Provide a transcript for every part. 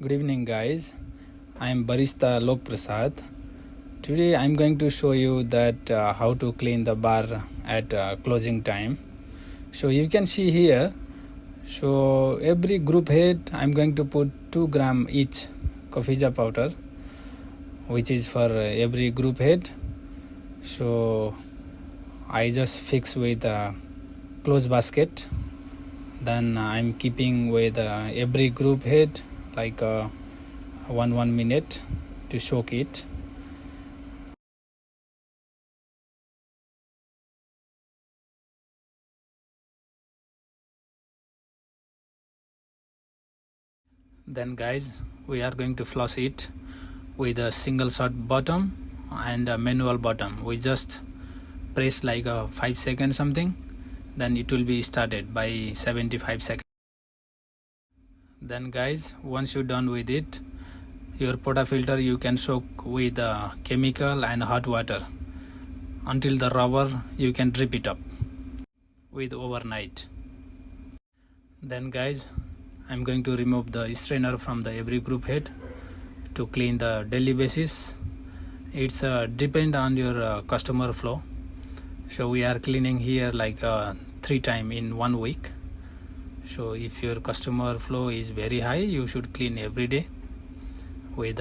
Good evening, guys. I am Barista Prasad. Today I'm going to show you that how to clean the bar at closing time. So you can see here, so every group head I'm going to put 2 gram each coffee powder, which is for every group head. So I just fix with a close basket. Then I'm keeping with every group head like 1 minute to soak it. Then guys, we are going to flush it with a single shot bottom and a manual bottom. We just press like a 5 seconds something, then it will be started by 75 seconds. Then guys, once you're done with it, your portafilter you can soak with chemical and hot water until the rubber you can drip it up with overnight. Then guys, I'm going to remove the strainer from the every group head to clean the daily basis. It's depend on your customer flow. So we are cleaning here like 3 times in 1 week. So if your customer flow is very high, you should clean every day with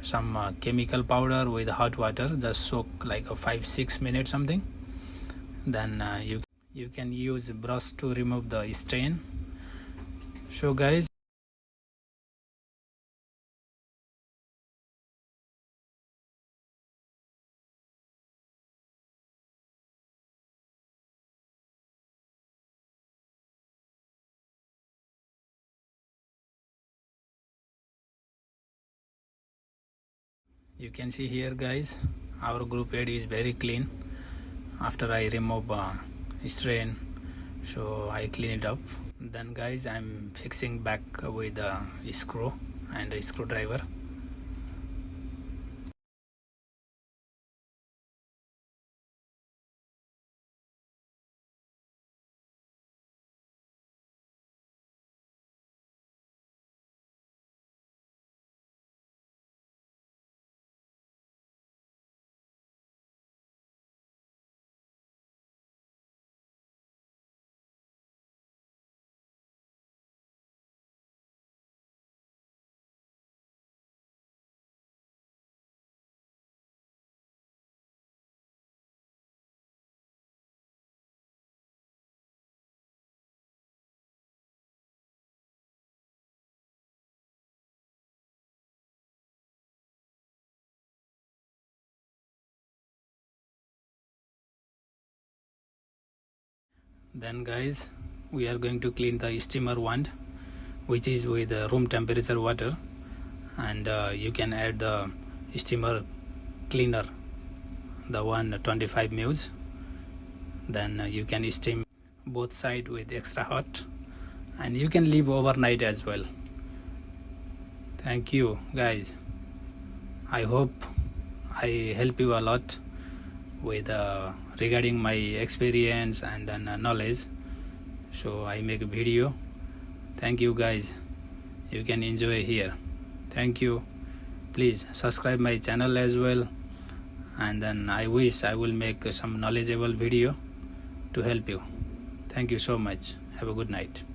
some chemical powder with hot water. Just soak like a 5-6 minutes something. Then you can use brush to remove the stain. So guys, you can see here guys, our group head is very clean after I remove stain. So I clean it up. Then guys, I'm fixing back with a screw and a screwdriver. Then guys, we are going to clean the steamer wand, which is with room temperature water, and you can add the steamer cleaner, the one 25 mils. Then you can steam both sides with extra hot, and you can leave overnight as well. Thank you guys. I hope I help you a lot with regarding my experience and then knowledge. So I make a video. Thank you guys. You can enjoy here. Thank you. Please subscribe my channel as well, and then I wish I will make some knowledgeable video to help you. Thank you so much. Have a good night.